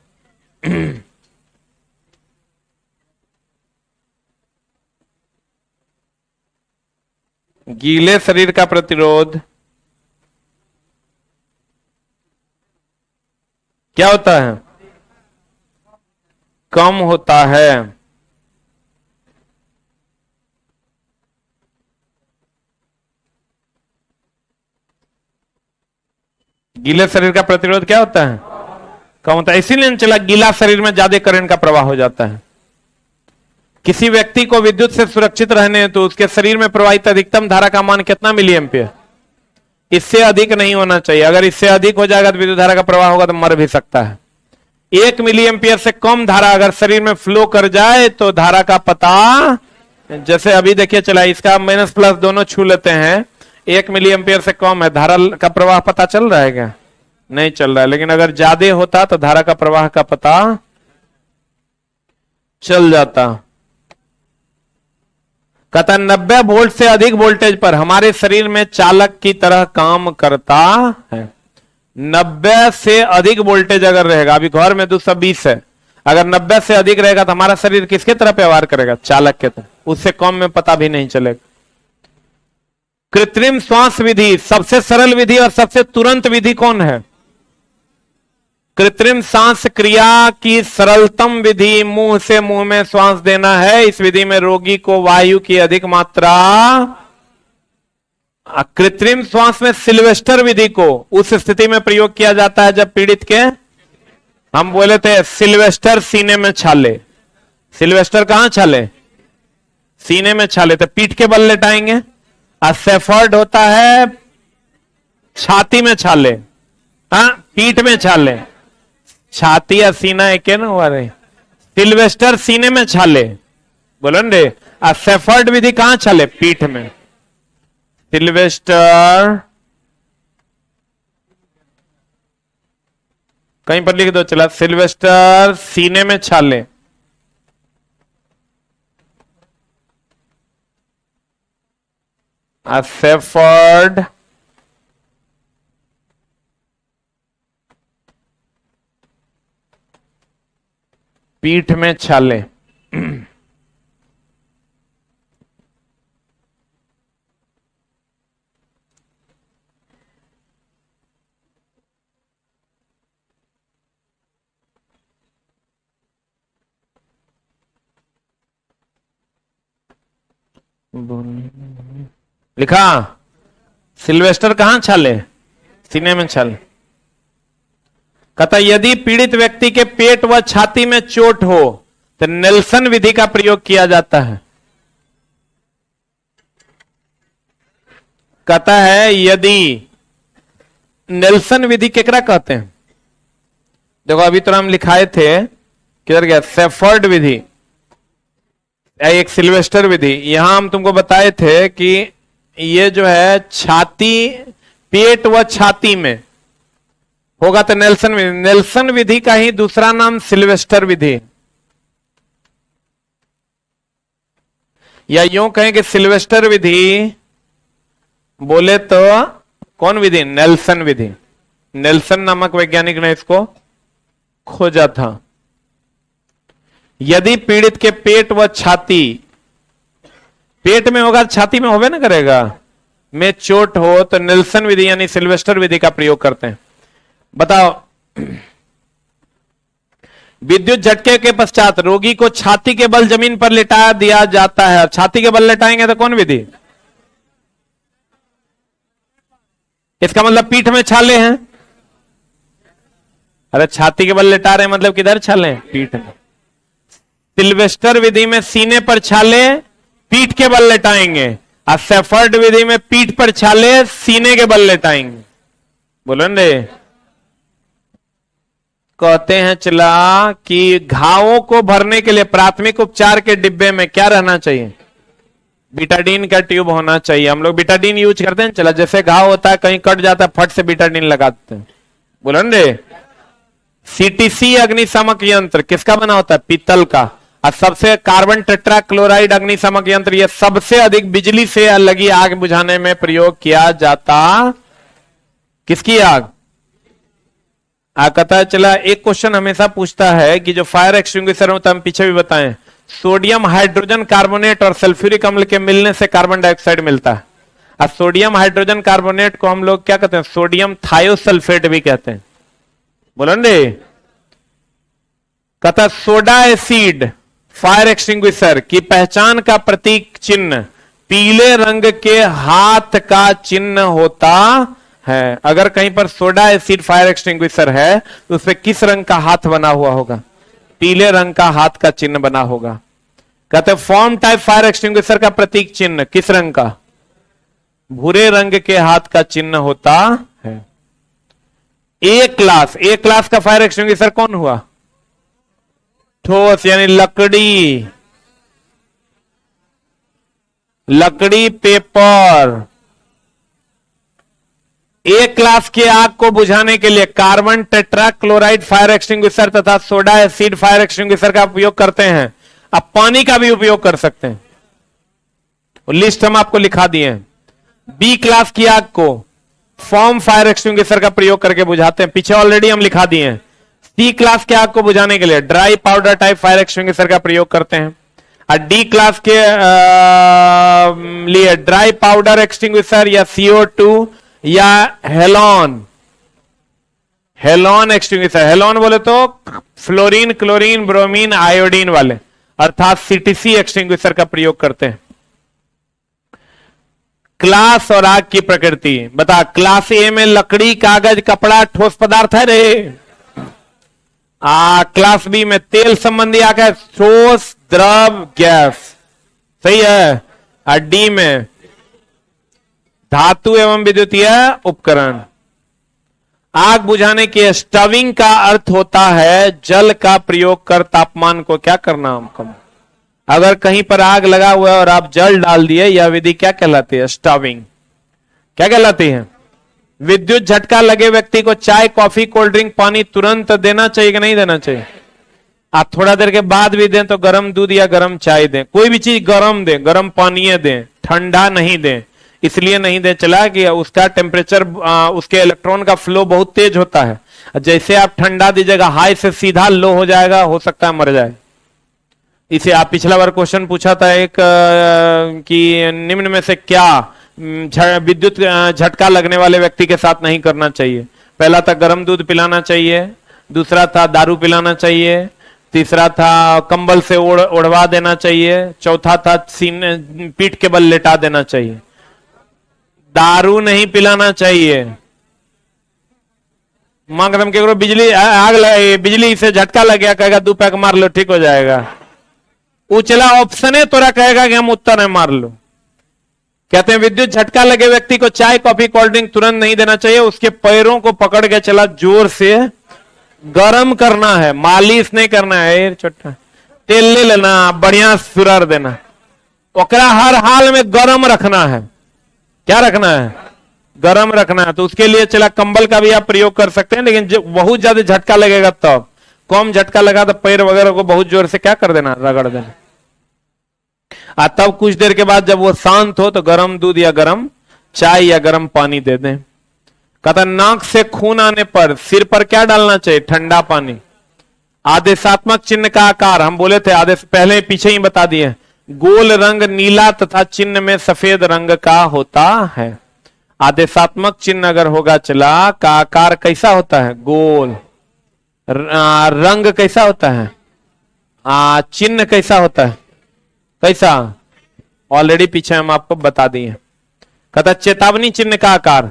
गीले शरीर का प्रतिरोध क्या होता है, कम होता है। गीले शरीर का प्रतिरोध क्या होता है, कम होता है। इसीलिए चला गीला शरीर में ज्यादा करंट का प्रवाह हो जाता है। किसी व्यक्ति को विद्युत से सुरक्षित रहने हेतु तो उसके शरीर में प्रवाहित अधिकतम धारा का मान कितना मिली एम्पियर, इससे अधिक नहीं होना चाहिए। अगर इससे अधिक हो जाएगा तो विद्युत धारा का प्रवाह होगा तो मर भी सकता है। 1 मिली एम्पियर से कम धारा अगर शरीर में फ्लो कर जाए तो धारा का पता, जैसे अभी देखिए चला इसका माइनस प्लस दोनों छू लेते हैं, 1 मिली एम्पियर से कम है, धारा का प्रवाह पता चल रहा है क्या, नहीं चल रहा है। लेकिन अगर ज्यादा होता तो धारा का प्रवाह का पता चल जाता। कहता 90 वोल्ट से अधिक वोल्टेज पर हमारे शरीर में चालक की तरह काम करता है। 90 से अधिक वोल्टेज अगर रहेगा, अभी घर में 220 है, अगर 90 से अधिक रहेगा तो हमारा शरीर किसके तरह व्यवहार करेगा, चालक के तरह। उससे कम में पता भी नहीं चलेगा। कृत्रिम श्वास विधि सबसे सरल विधि और सबसे तुरंत विधि कौन है, कृत्रिम सांस क्रिया की सरलतम विधि मुंह से मुंह में श्वास देना है। इस विधि में रोगी को वायु की अधिक मात्रा, कृत्रिम श्वास में सिल्वेस्टर विधि को उस स्थिति में प्रयोग किया जाता है जब पीड़ित के, हम बोले थे सिल्वेस्टर सीने में छाले, सिल्वेस्टर कहां छाले, सीने में छाले, तो पीठ के बल लेटाएंगे। और सेफर्ड होता है छाती में छाले, हाँ पीठ में छाले, छाती या सीना एक है ना हुआ रे। सिल्वेस्टर सीने में छाले बोलो रे, और सेफर्ड विधि कहां छाले, पीठ में। सिल्वेस्टर कहीं पर लिख दो चला, सिल्वेस्टर सीने में छाले, सेफर्ड पीठ में छाले। लिखा सिल्वेस्टर कहां छाले, सीने में छाले। कहता यदि पीड़ित व्यक्ति के पेट व छाती में चोट हो तो नेल्सन विधि का प्रयोग किया जाता है। कहता है यदि, नेल्सन विधि केकरा कहते हैं, देखो अभी तो हम लिखाए थे, किधर गया, सेफर्ड विधि, एक सिल्वेस्टर विधि। यहां हम तुमको बताए थे कि ये जो है छाती, पेट व छाती में होगा तो नेल्सन विधि। नेल्सन विधि का ही दूसरा नाम सिल्वेस्टर विधि, या यूं कहें कि सिल्वेस्टर विधि बोले तो कौन विधि? नेल्सन विधि। नेल्सन नामक वैज्ञानिक ने इसको खोजा था। यदि पीड़ित के पेट व छाती, पेट में होगा छाती में होवे ना करेगा, में चोट हो तो नेल्सन विधि यानी सिल्वेस्टर विधि का प्रयोग करते हैं। बताओ, विद्युत झटके के पश्चात रोगी को छाती के बल जमीन पर लेटा दिया जाता है। छाती के बल लेटाएंगे तो कौन विधि? इसका मतलब पीठ में छाले हैं। अरे छाती के बल लेटा रहे मतलब किधर छाले हैं? पीठ में। सिल्वेस्टर विधि में सीने पर छाले, पीठ के बल लेटाएंगे, और सेफर्ड विधि में पीठ पर छाले, सीने के बल लेटाएंगे। बोलो ने, कहते हैं चला कि घावों को भरने के लिए प्राथमिक उपचार के डिब्बे में क्या रहना चाहिए? बीटाडीन का ट्यूब होना चाहिए। हम लोग बीटाडीन यूज करते हैं। चला, जैसे घाव होता है कहीं कट जाता है, फट से बीटाडीन लगाते हैं। बोलो ने, सीटीसी अग्निशामक यंत्र किसका बना होता है? पीतल का। और सबसे कार्बन टेट्रा क्लोराइड अग्निशामक यंत्र, यह सबसे अधिक बिजली से लगी आग बुझाने में प्रयोग किया जाता। किसकी आग? कहता है चला, एक क्वेश्चन हमेशा पूछता है कि जो फायर एक्सटिंग्विशर होता है, हम पीछे भी बताएं, सोडियम हाइड्रोजन कार्बोनेट और सल्फ्यूरिक अम्ल के मिलने से कार्बन डाइऑक्साइड मिलता है। और सोडियम हाइड्रोजन कार्बोनेट को हम लोग क्या कहते हैं? सोडियम थायोसल्फेट भी कहते हैं। बोलो ने, कहता सोडा एसिड फायर एक्सटिंग्विशर की पहचान का प्रतीक चिन्ह पीले रंग के हाथ का चिन्ह होता है। अगर कहीं पर सोडा एसिड फायर एक्सटिंग्विशर है तो उसपे किस रंग का हाथ बना हुआ होगा? पीले रंग का हाथ का चिन्ह बना होगा। कहते फॉर्म टाइप फायर एक्सटिंग्विशर का प्रतीक चिन्ह किस रंग का? भूरे रंग के हाथ का चिन्ह होता है। ए क्लास का फायर एक्सटिंग्विशर कौन हुआ? ठोस यानी लकड़ी, पेपर। ए क्लास के आग को बुझाने के लिए carbon tetra chloride fire extinguisher तथा सोडा एसिड फायर एक्सटिंग्विशर का उपयोग करते हैं। अब पानी का भी उपयोग कर सकते हैं, लिस्ट हम आपको लिखा दिए हैं। बी क्लास की आग को फॉर्म फायर एक्सटिंग्विशर का प्रयोग करके बुझाते हैं, पीछे ऑलरेडी हम लिखा दिए हैं। सी क्लास के आग को बुझाने के लिए dry powder type fire extinguisher का प्रयोग करते हैं। और डी क्लास के लिए ड्राई पाउडर एक्सटिंग्विशर या CO2 या हेलोन एक्सटिंग्विशर। हेलोन बोले तो फ्लोरीन, क्लोरीन, ब्रोमीन, आयोडीन वाले, अर्थात CTC एक्सटिंग्विशर का प्रयोग करते हैं। क्लास और आग की प्रकृति बता। क्लास ए में लकड़ी, कागज, कपड़ा, ठोस पदार्थ है रे। क्लास बी में तेल संबंधी आग है, ठोस, द्रव, गैस। सही है। और डी में धातु एवं विद्युतीय उपकरण। आग बुझाने के स्टविंग का अर्थ होता है जल का प्रयोग कर तापमान को क्या करना कम। अगर कहीं पर आग लगा हुआ है और आप जल डाल दिए, यह विधि क्या कहलाती है? स्टविंग। क्या कहलाती है? विद्युत झटका लगे व्यक्ति को चाय, कॉफी, कोल्ड ड्रिंक, पानी तुरंत देना चाहिए कि नहीं देना चाहिए? आप थोड़ा देर के बाद भी दें तो गर्म दूध या गर्म चाय दें। कोई भी चीज गर्म दें, गर्म पानी दें, ठंडा नहीं दें। इसलिए नहीं दें चला कि उसका टेम्परेचर, उसके इलेक्ट्रॉन का फ्लो बहुत तेज होता है। जैसे आप ठंडा दीजिएगा, हाई से सीधा लो हो जाएगा, हो सकता है मर जाए। इसे आप पिछला बार क्वेश्चन पूछा था एक कि निम्न में से क्या विद्युत झटका लगने वाले व्यक्ति के साथ नहीं करना चाहिए? पहला था गर्म दूध पिलाना चाहिए, दूसरा था दारू पिलाना चाहिए, तीसरा था कंबल से ओढ़वा देना चाहिए, चौथा था सीने पीठ के बल लेटा देना चाहिए। दारू नहीं पिलाना चाहिए। मांग रम के बिजली आग लगे, बिजली से झटका लग गया, कहेगा 2 पैक मार लो ठीक हो जाएगा। उचला ऑप्शन है, तोरा कहेगा कि हम उत्तर है मार लो। कहते हैं विद्युत झटका लगे व्यक्ति को चाय, कॉफी, कोल्ड ड्रिंक तुरंत नहीं देना चाहिए। उसके पैरों को पकड़ के चला जोर से गर्म करना है, मालिश नहीं करना है। छोटा तेल ले लेना, बढ़िया सुरर देना, ओकरा हर हाल में गर्म रखना है। क्या रखना है? गर्म रखना है। तो उसके लिए चला कंबल का भी आप प्रयोग कर सकते हैं, लेकिन बहुत ज्यादा झटका लगेगा तब। कम झटका लगा तो पैर वगैरह को बहुत जोर से क्या कर देना, रगड़ देना। तब कुछ देर के बाद जब वो शांत हो तो गर्म दूध या गर्म चाय या गर्म पानी दे दें। कहता नाक से खून आने पर सिर पर क्या डालना चाहिए? ठंडा पानी। आदेशात्मक चिन्ह का आकार हम बोले थे, आदेश पहले पीछे ही बता दिए, गोल रंग नीला तथा चिन्ह में सफेद रंग का होता है। आदेशात्मक चिन्ह अगर होगा चला का आकार कैसा होता है? गोल। रंग कैसा होता है? चिन्ह कैसा होता है? कैसा? ऑलरेडी पीछे हम आपको बता दिए। कहता चेतावनी चिन्ह का आकार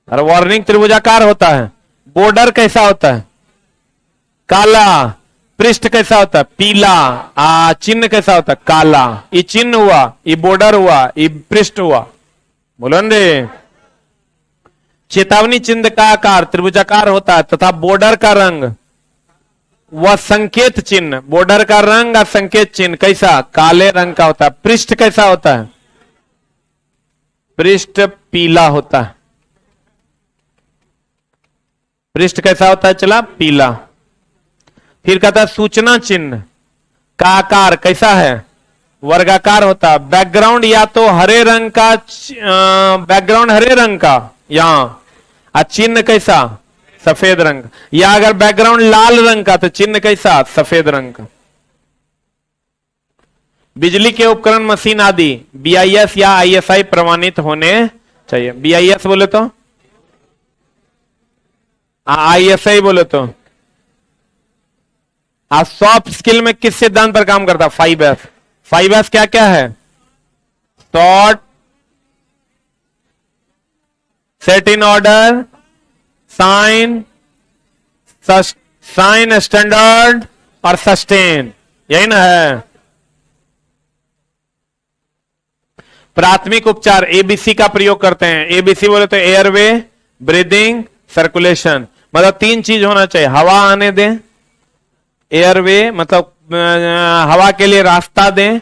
और वार्निंग त्रिभुजाकार होता है। बॉर्डर कैसा होता है? काला। पृष्ठ कैसा होता है? पीला। चिन्ह कैसा होता है? काला। ये चिन्ह हुआ, ये बॉर्डर हुआ, ये पृष्ठ हुआ। बोलो रे। चेतावनी चिन्ह का आकार त्रिभुजाकार होता है तथा बॉर्डर का रंग वह संकेत चिन्ह, बॉर्डर का रंग और संकेत चिन्ह कैसा? काले रंग का होता है। पृष्ठ कैसा होता है? पृष्ठ पीला होता है। पृष्ठ कैसा होता है चला? पीला। फिर कहता है सूचना चिन्ह का आकार कैसा है? वर्गाकार होता है। बैकग्राउंड या तो हरे रंग का, बैकग्राउंड हरे रंग का यहां, चिन्ह कैसा? सफेद रंग। या अगर बैकग्राउंड लाल रंग का तो चिन्ह कैसा? सफेद रंग का। बिजली के उपकरण मशीन आदि BIS या ISI प्रमाणित होने चाहिए। BIS बोले तो, ISI बोले तो। सॉफ्ट स्किल में किस सिद्धांत पर काम करता? 5S। 5S क्या क्या है? Sort, set in order, shine, shine standard और सस्टेन, यही ना है। प्राथमिक उपचार ABC का प्रयोग करते हैं। ABC बोले तो एयरवे, ब्रीदिंग, सर्कुलेशन। मतलब 3 चीज होना चाहिए। हवा आने दें, एयरवे मतलब हवा के लिए रास्ता दें,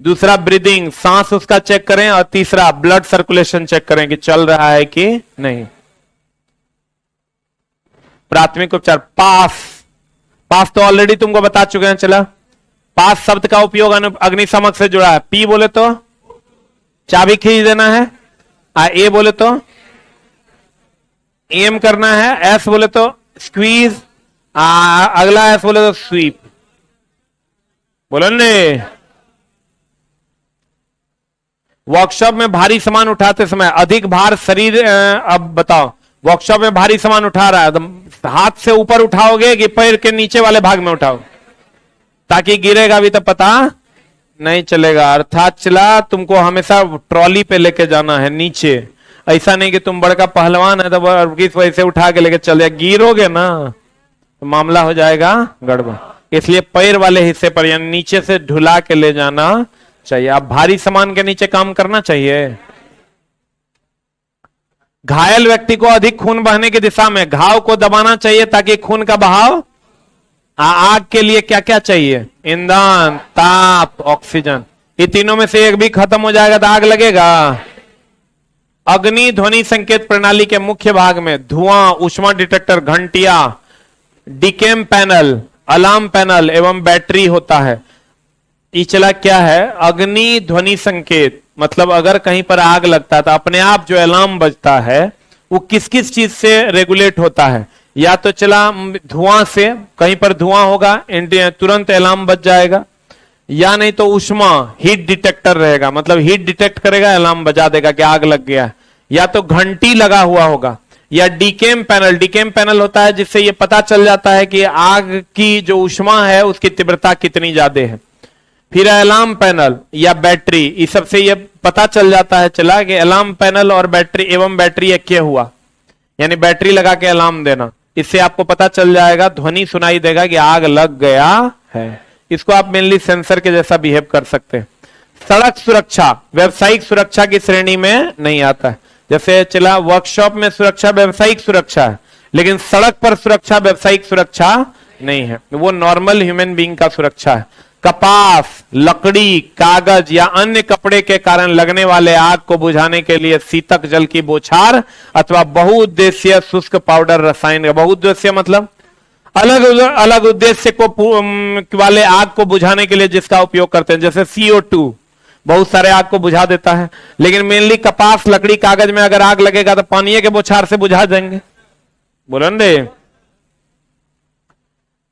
दूसरा ब्रीदिंग सांस उसका चेक करें, और तीसरा ब्लड सर्कुलेशन चेक करें कि चल रहा है कि नहीं। प्राथमिक उपचार। पास, पास तो ऑलरेडी तुमको बता चुके हैं। चला, पास शब्द का उपयोग अग्निशमक से जुड़ा है। P बोले तो चाबी खींच देना है, A बोले तो एम करना है, S बोले तो स्क्वीज, अगला S बोले तो स्वीप। बोलो ने। वर्कशॉप में भारी सामान उठाते समय अधिक भार शरीर, अब बताओ, वर्कशॉप में भारी सामान उठा रहा है तो हाथ से ऊपर उठाओगे कि पैर के नीचे वाले भाग में उठाओ, ताकि गिरेगा भी तो पता नहीं चलेगा। अर्थात चला तुमको हमेशा ट्रॉली पे लेके जाना है नीचे। ऐसा नहीं कि तुम बड़का पहलवान है तो किस वैसे उठा के लेके चले, गिरोगे ना तो मामला हो जाएगा गड़बड़। इसलिए पैर वाले हिस्से पर यानी नीचे से ढुला के ले जाना चाहिए। अब भारी सामान के नीचे काम करना चाहिए। घायल व्यक्ति को अधिक खून बहने की दिशा में घाव को दबाना चाहिए ताकि खून का बहाव। आग के लिए क्या क्या चाहिए? ईंधन, ताप, ऑक्सीजन। ये तीनों में से एक भी खत्म हो जाएगा तो आग लगेगा। अग्नि ध्वनि संकेत प्रणाली के मुख्य भाग में धुआं, ऊष्मा डिटेक्टर, घंटिया, डीकेम पैनल, अलार्म पैनल एवं बैटरी होता है। इचला क्या है? अग्नि ध्वनि संकेत मतलब अगर कहीं पर आग लगता है तो अपने आप जो अलार्म बजता है वो किस किस चीज से रेगुलेट होता है? या तो चला धुआं से, कहीं पर धुआं होगा तुरंत अलार्म बज जाएगा, या नहीं तो ऊष्मा हीट डिटेक्टर रहेगा, मतलब हीट डिटेक्ट करेगा, अलार्म बजा देगा कि आग लग गया। या तो घंटी लगा हुआ होगा, या डीकेम पैनल। डीकेम पैनल होता है जिससे ये पता चल जाता है कि आग की जो ऊष्मा है उसकी तीव्रता कितनी ज्यादा है। फिर अलार्म पैनल या बैटरी, इस सबसे ये पता चल जाता है चला कि अलार्म पैनल और बैटरी एवं बैटरी एक हुआ, यानी बैटरी लगा के अलार्म देना। इससे आपको पता चल जाएगा, ध्वनि सुनाई देगा कि आग लग गया है। इसको आप मेनली सेंसर के जैसा बिहेव कर सकते हैं। सड़क सुरक्षा व्यवसायिक सुरक्षा की श्रेणी में नहीं आता है। जैसे चला वर्कशॉप में सुरक्षा व्यवसायिक सुरक्षा है, लेकिन सड़क पर सुरक्षा व्यवसायिक सुरक्षा नहीं है, वो नॉर्मल ह्यूमन बीइंग का सुरक्षा है। कपास, लकड़ी, कागज या अन्य कपड़े के कारण लगने वाले आग को बुझाने के लिए शीतक जल की बौछार अथवा बहुउद्देशीय शुष्क पाउडर रसायन। बहुउद्देशीय मतलब अलग अलग उद्देश्य को वाले आग को बुझाने के लिए जिसका उपयोग करते हैं, जैसे CO2 बहुत सारे आग को बुझा देता है, लेकिन मेनली कपास, लकड़ी, कागज में अगर आग लगेगा तो पानी के बौछार से बुझा देंगे। बोलन दे।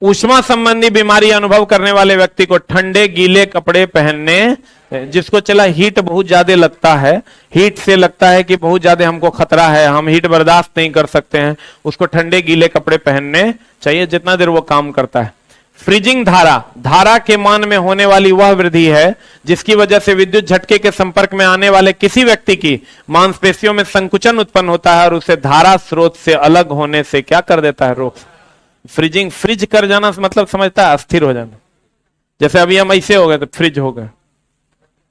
ऊष्मा संबंधी बीमारी अनुभव करने वाले व्यक्ति को ठंडे गीले कपड़े पहनने, जिसको चला हीट बहुत ज्यादा लगता है, हीट से लगता है कि बहुत ज्यादा हमको खतरा है, हम हीट बर्दाश्त नहीं कर सकते हैं, उसको ठंडे गीले कपड़े पहनने चाहिए जितना देर वो काम करता है। फ्रीजिंग धारा, धारा के मान में होने वाली वह वृद्धि है जिसकी वजह से विद्युत झटके के संपर्क में आने वाले किसी व्यक्ति की मांसपेशियों में संकुचन उत्पन्न होता है और उसे धारा स्रोत से अलग होने से क्या कर देता है, रोक। फ्रीजिंग, फ्रिज कर जाना मतलब समझता है अस्थिर हो जाना। जैसे अभी हम ऐसे हो गए तो फ्रिज हो गए,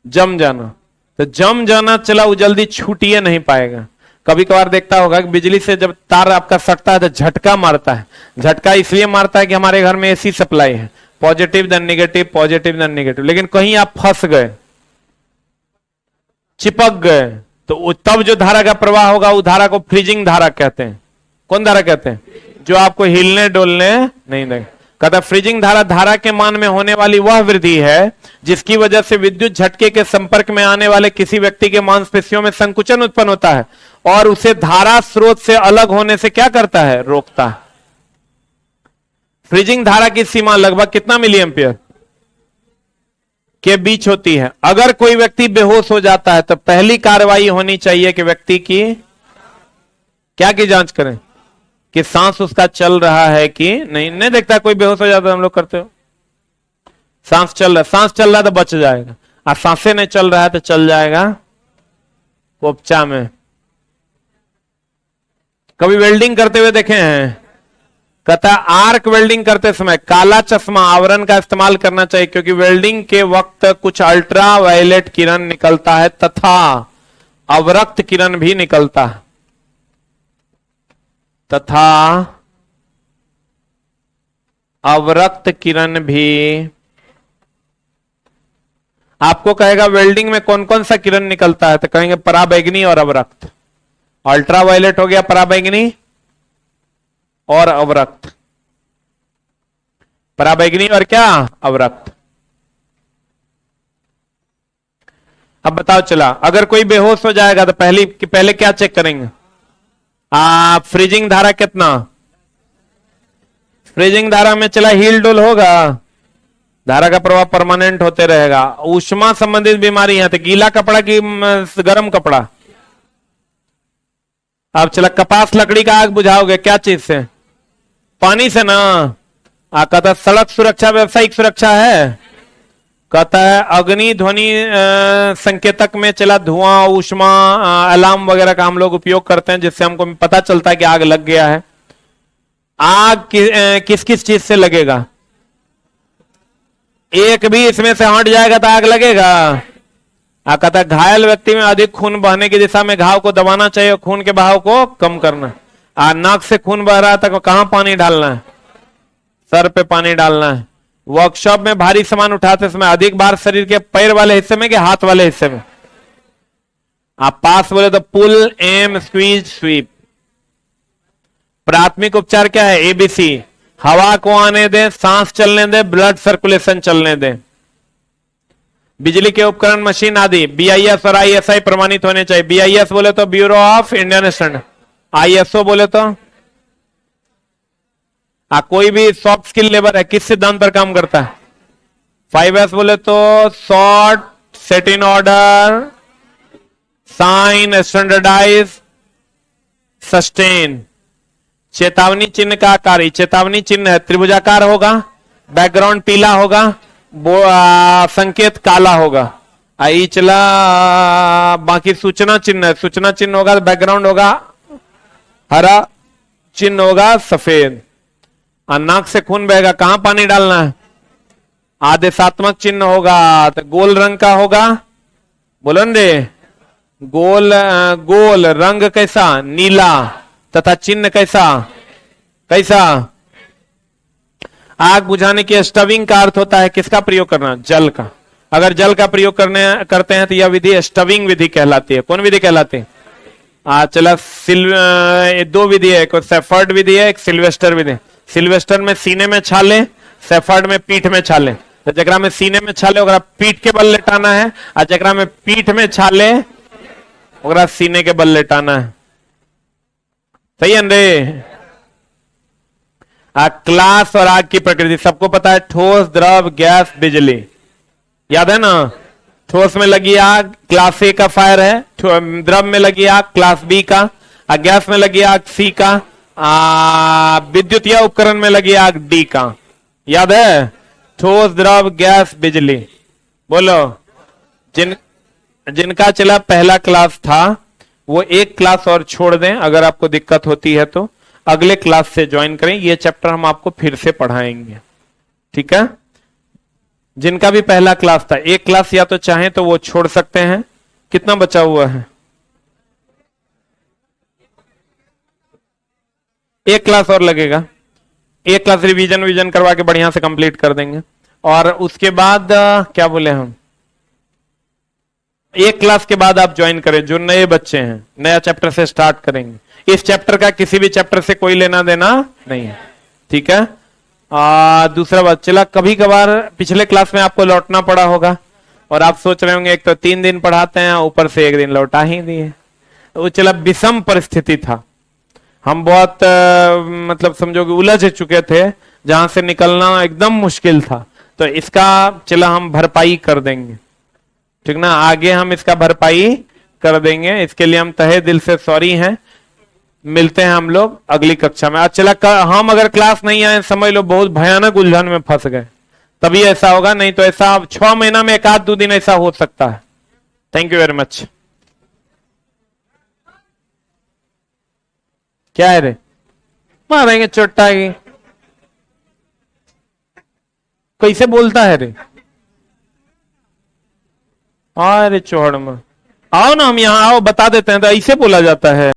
जम जाना, तो जम जाना चला वो जल्दी छूटिए नहीं पाएगा। कभी कभार देखता होगा कि बिजली से जब तार आपका सटता है तो झटका मारता है। झटका इसलिए मारता है कि हमारे घर में AC सप्लाई है, positive then negative, positive then negative, लेकिन कहीं आप फंस गए, चिपक गए, तो तब जो धारा का प्रवाह होगा वो धारा को फ्रीजिंग धारा कहते हैं। कौन धारा कहते हैं? जो आपको हिलने डोलने नहीं देगा। कहता फ्रीजिंग धारा, धारा के मान में होने वाली वह वृद्धि है जिसकी वजह से विद्युत झटके के संपर्क में आने वाले किसी व्यक्ति के मांसपेशियों में संकुचन उत्पन्न होता है और उसे धारा स्रोत से अलग होने से क्या करता है, रोकता है। फ्रीजिंग धारा की सीमा लगभग कितना मिली एम्पियर के बीच होती है। अगर कोई व्यक्ति बेहोश हो जाता है तो पहली कार्रवाई होनी चाहिए कि व्यक्ति की क्या की जांच करें, कि सांस उसका चल रहा है कि नहीं। नहीं देखता कोई बेहोश हो जाता है, हम लोग करते हो, सांस चल रहा है, सांस चल रहा है तो बच जाएगा, और सांसें नहीं चल रहा है तो चल जाएगा कोपचा में। कभी वेल्डिंग करते हुए देखे हैं? कहता आर्क वेल्डिंग करते समय काला चश्मा आवरण का इस्तेमाल करना चाहिए क्योंकि वेल्डिंग के वक्त कुछ अल्ट्रा वायलेट किरण निकलता है तथा अवरक्त किरण भी निकलता है, तथा अवरक्त किरण भी। आपको कहेगा वेल्डिंग में कौन कौन सा किरण निकलता है, तो कहेंगे पराबैंगनी और अवरक्त। अल्ट्रा वायलेट हो गया पराबैंगनी और अवरक्त, पराबैंगनी और क्या, अवरक्त। अब बताओ चला, अगर कोई बेहोश हो जाएगा तो पहले क्या चेक करेंगे? फ्रीजिंग धारा कितना, फ्रीजिंग धारा में चला हील डोल होगा, धारा का प्रभाव परमानेंट होते रहेगा। ऊष्मा संबंधित बीमारी है तो गीला कपड़ा की गर्म कपड़ा। अब चला कपास, लकड़ी का आग बुझाओगे क्या चीज से? पानी से ना। कहता सड़क सुरक्षा व्यावसायिक सुरक्षा है। कहता है अग्नि ध्वनि संकेतक में चला धुआं, ऊष्मा, अलार्म वगैरह का हम लोग उपयोग करते हैं जिससे हमको पता चलता है कि आग लग गया है। आग किस किस चीज से लगेगा? एक भी इसमें से हट जाएगा तो आग लगेगा। कहता घायल व्यक्ति में अधिक खून बहने की दिशा में घाव को दबाना चाहिए, खून के बहाव को कम करना। नाक से खून बह रहा था, कहां पानी डालना है? सर पे पानी डालना है। वर्कशॉप में भारी सामान उठाते समय अधिक बार शरीर के पैर वाले हिस्से में कि हाथ वाले हिस्से में? आप पास बोले तो पुल, एम, स्क्वीज, स्वीप। प्राथमिक उपचार क्या है? ABC। हवा को आने दें, सांस चलने दें, ब्लड सर्कुलेशन चलने दें। बिजली के उपकरण, मशीन आदि BIS और ISI प्रमाणित होने चाहिए। BIS बोले तो bureau of Indian standard, ISO बोले तो कोई भी सॉफ्ट स्किल लेबर है किस सिद्धांत पर काम करता है? 5S बोले तो sort, set in order, shine, standardize, sustain. चेतावनी चिन्ह का आकार, चेतावनी चिन्ह है त्रिभुजाकार होगा, बैकग्राउंड पीला होगा, संकेत काला होगा। चला बाकी सूचना चिन्ह है, सूचना चिन्ह होगा, बैकग्राउंड होगा हरा, चिन्ह होगा सफेद। नाक से खून बहेगा, कहां पानी डालना है? आदेशात्मक चिन्ह होगा तो गोल रंग का होगा, बोलन रे, गोल रंग कैसा? नीला। तथा चिन्ह कैसा? आग बुझाने की स्टविंग का अर्थ होता है किसका प्रयोग करना? जल का। अगर जल का प्रयोग करते हैं तो यह विधि स्टविंग विधि कहलाती है। कौन विधि कहलाती है? चला दो विधि है, एक सेफर्ड विधि है, एक सिल्वेस्टर विधि। सिल्वेस्टर में सीने में छाले, सेफर्ड में पीठ में छाले। तो जगरा में सीने में छाले ओकरा पीठ के बल लेटाना है, और जगरा में पीठ में छाले ओकरा सीने के बल लेटाना है। सही है रे? क्लास और आग की प्रकृति सबको पता है, ठोस, द्रव, गैस, बिजली। याद है ना? ठोस में लगी आग क्लास ए का फायर है, द्रव में लगी आग क्लास बी का, गैस में लगी आग सी का, विद्युतीय उपकरण में लगी आग डी का। याद है? ठोस, द्रव, गैस, बिजली। बोलो। जिनका चला पहला क्लास था वो एक क्लास और छोड़ दें, अगर आपको दिक्कत होती है तो अगले क्लास से ज्वाइन करें। ये चैप्टर हम आपको फिर से पढ़ाएंगे, ठीक है? जिनका भी पहला क्लास था, एक क्लास या तो चाहें तो वो छोड़ सकते हैं। कितना बचा हुआ है? एक क्लास और लगेगा। एक क्लास रिवीजन करवा के बढ़िया से कंप्लीट कर देंगे। और उसके बाद क्या बोले हम, एक क्लास के बाद आप ज्वाइन करें। जो नए बच्चे हैं नया चैप्टर से स्टार्ट करेंगे। इस चैप्टर का किसी भी चैप्टर से कोई लेना देना नहीं है, ठीक है? दूसरा बात, चला कभी कभार पिछले क्लास में आपको लौटना पड़ा होगा और आप सोच रहे होंगे एक तो 3 दिन पढ़ाते हैं, ऊपर से 1 दिन लौटा ही दिए। तो चला विषम परिस्थिति था, हम बहुत मतलब समझो कि उलझ चुके थे, जहां से निकलना एकदम मुश्किल था। तो इसका चला हम भरपाई कर देंगे, ठीक ना? आगे हम इसका भरपाई कर देंगे। इसके लिए हम तहे दिल से सॉरी हैं। मिलते हैं हम लोग अगली कक्षा में। आज चला हम अगर क्लास नहीं आए समझ लो बहुत भयानक उलझन में फंस गए, तभी ऐसा होगा। नहीं तो ऐसा 6 महीना में 1-2 दिन ऐसा हो सकता है। Thank you very much. क्या है रे? मारेंगे चोटा की। कैसे बोलता है रे? अरे चौड़ में आओ ना, हम यहाँ आओ, बता देते हैं। तो ऐसे बोला जाता है।